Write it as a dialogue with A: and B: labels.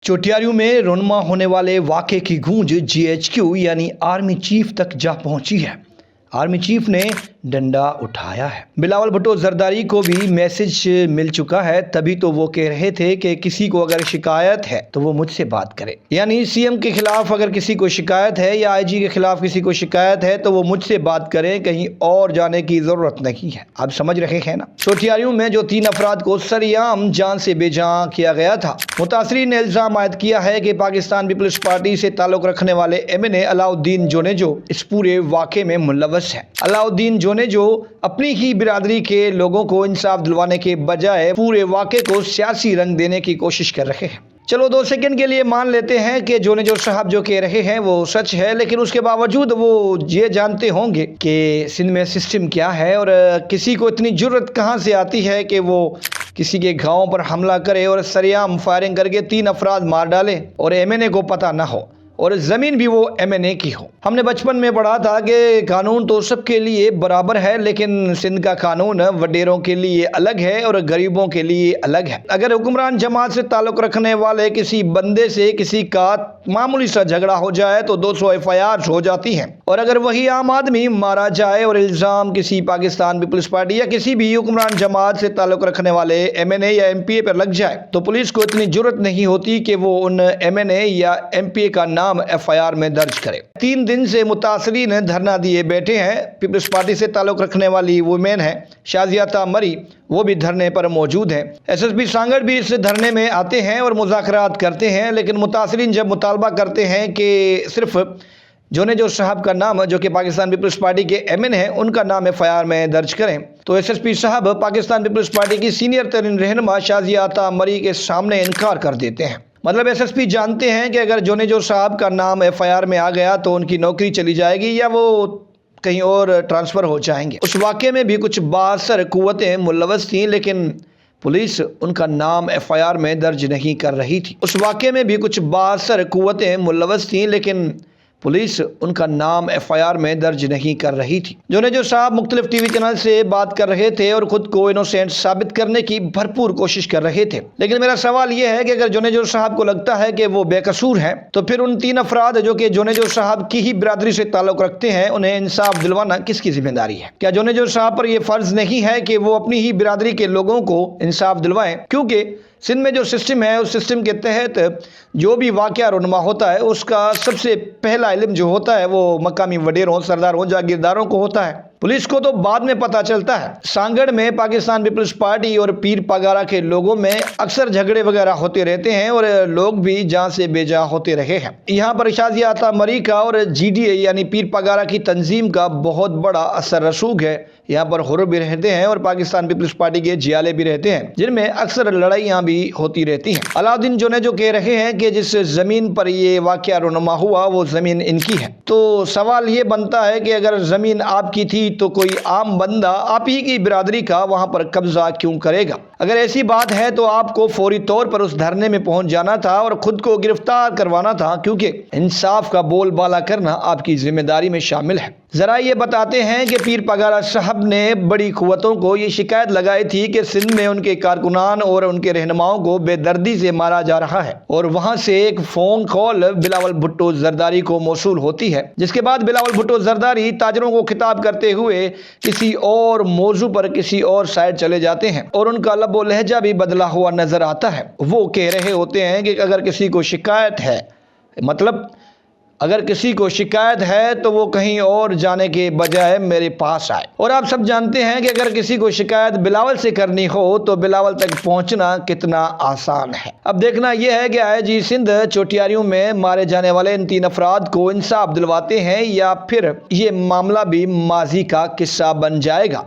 A: चोटियारियों में रोनमा होने वाले वाक़े की गूंज जीएचक्यू यानी आर्मी चीफ तक जा पहुंची है। आर्मी चीफ ने डंडा उठाया है। बिलावल भुट्टो जरदारी को भी मैसेज मिल चुका है, तभी तो वो कह रहे थे कि किसी को अगर शिकायत है तो वो मुझसे बात करे। यानी सीएम के खिलाफ अगर किसी को शिकायत है या आईजी के खिलाफ किसी को शिकायत है तो वो मुझसे बात करें, कहीं और जाने की जरूरत नहीं है। आप समझ रहे हैं ना। चोटियारियों में जो 3 अफराद को सरेआम जान से बेजान किया गया था, मुतासरीन ने इल्जाम आयद किया है कि पाकिस्तान पीपल्स पार्टी से ताल्लुक रखने वाले एमएनए अलाउद्दीन जोनेजो इस पूरे वाक़े में मुलव्वस है। अलाउद्दीन जोनेजो अपनी ही बिरादरी के लोगों को इंसाफ दिलवाने के बजाय पूरे वाक़े को सियासी रंग देने की कोशिश कर रहे हैं। चलो 2 सेकंड के लिए मान लेते हैं कि जोनेजो साहब जो कह रहे हैं वो सच है, लेकिन उसके बावजूद वो ये जानते होंगे कि सिंध में सिस्टम क्या है और किसी को इतनी जुर्रत कहाँ से आती है कि वो किसी के गांव पर हमला करे और सरेआम फायरिंग करके 3 अफराद मार डाले और एमएनए को पता ना हो और ज़मीन भी वो एमएनए की हो। हमने बचपन में पढ़ा था कि कानून तो सबके लिए बराबर है, लेकिन सिंध का कानून वडेरों के लिए अलग है और गरीबों के लिए अलग है। अगर हुक्मरान जमात से ताल्लुक़ रखने वाले किसी बंदे से किसी का मामूली सा झगड़ा हो जाए तो 200 एफआईआर हो जाती हैं, और अगर वही आम आदमी मारा जाए और इल्ज़ाम किसी पाकिस्तान पीपल्स पार्टी या किसी भी हुक्मरान जमात से ताल्लुक़ रखने वाले एमएनए या एमपीए पर लग जाए तो पुलिस को इतनी जुर्रत नहीं होती कि वो उन एमएनए या एमपीए का नाम एफआईआर में दर्ज करे। 3 दिन से मुतासरीन धरना दिए बैठे हैं। पीपल्स पार्टी से ताल्लुक़ रखने वाली वुमेन है शाजिया मरी, वो भी धरने पर मौजूद है। एसएसपी सांगड़ भी इस धरने में आते हैं और मुज़ाकरात करते हैं, लेकिन मुतासरीन जब मुतालबा करते हैं कि सिर्फ जोनेजो साहब का नाम, जो कि पाकिस्तान पीपल्स पार्टी के एमएन हैं, उनका नाम एफआईआर में दर्ज करें, तो एसएसपी साहब पाकिस्तान पीपल्स पार्टी की सीनियर तरीन रहनुमा शाजिया मरी के सामने इनकार कर देते हैं। मतलब एसएसपी जानते हैं कि अगर जोनेजो साहब का नाम एफआईआर में आ गया तो उनकी नौकरी चली जाएगी या वो कहीं और ट्रांसफ़र हो जाएंगे। उस वाक़े में भी कुछ बासर कुव्वतें मुलव्वस थीं, लेकिन पुलिस उनका नाम एफआईआर में दर्ज नहीं कर रही थी। उस वाक़े में भी कुछ बासर कुव्वतें मुलव्वस थीं, लेकिन पुलिस उनका नाम एफआईआर में दर्ज नहीं कर रही थी। जोनेजो साहब मुख्तलिफ टीवी चैनल से बात कर रहे थे और खुद को इनोसेंट साबित करने की भरपूर कोशिश कर रहे थे, लेकिन मेरा सवाल यह है कि अगर जोनेजो साहब को लगता है कि वो बेकसूर हैं, तो फिर उन 3 अफराद जो कि जोनेजो साहब की ही बिरादरी से ताल्लुक़ रखते हैं, उन्हें इंसाफ दिलवाना किसकी जिम्मेदारी है? क्या जोनेजो साहब पर यह फ़र्ज नहीं है कि वो अपनी ही बिरादरी के लोगों को इंसाफ दिलवाएं? क्योंकि सिंध में जो सिस्टम है उस सिस्टम के तहत जो भी वाक़या रोनमा होता है उसका सबसे पहला इल्म जो होता है वो मकामी वडेरों, सरदारों, जागीरदारों को होता है। पुलिस को तो बाद में पता चलता है। सांगड़ में पाकिस्तान पीपल्स पार्टी और पीर पगारा के लोगों में अक्सर झगड़े वगैरह होते रहते हैं और लोग भी जान से बेजा होते रहे हैं। यहाँ पर शाजिया मरी का और जीडीए यानी पीर पगारा की तंजीम का बहुत बड़ा असर रसूख है। यहाँ पर हुर्र भी रहते हैं और पाकिस्तान पीपल्स पार्टी के जियाले भी रहते हैं, जिनमें अक्सर लड़ाइयाँ भी होती रहती हैं। अलाउद्दीन जोनेजो कह रहे हैं कि जिस ज़मीन पर ये वाक़या रोनमा हुआ वो ज़मीन इनकी है। तो सवाल ये बनता है कि अगर ज़मीन आपकी थी तो कोई आम बंदा आप ही की बिरादरी का वहां पर कब्जा क्यों करेगा? अगर ऐसी बात है तो आपको फौरी तौर पर उस धरने में पहुंच जाना था और खुद को गिरफ्तार करवाना था, क्योंकि इंसाफ का बोलबाला करना आपकी जिम्मेदारी में शामिल है। जरा ये बताते हैं कि पीर पगारा साहब ने बड़ी कुव्वतों को ये शिकायत लगाई थी कि सिंध में उनके कारकुनान और उनके रहनुमाओं को बेदर्दी से मारा जा रहा है, और वहां से एक फ़ोन कॉल बिलावल भुट्टो जरदारी को मौसूल होती है, जिसके बाद बिलावल भुट्टो जरदारी ताजरों को खिताब करते हुए किसी और मौजू पर किसी और साइड चले जाते हैं और उनका लबो लहजा भी बदला हुआ नजर आता है। वो कह रहे होते हैं कि अगर किसी को शिकायत है, मतलब अगर किसी को शिकायत है तो वो कहीं और जाने के बजाय मेरे पास आए। और आप सब जानते हैं कि अगर किसी को शिकायत बिलावल से करनी हो तो बिलावल तक पहुंचना कितना आसान है। अब देखना यह है कि आईजी सिंध चोटियारियों में मारे जाने वाले इन 3 अफराद को इंसाफ दिलवाते हैं या फिर ये मामला भी माजी का किस्सा बन जाएगा।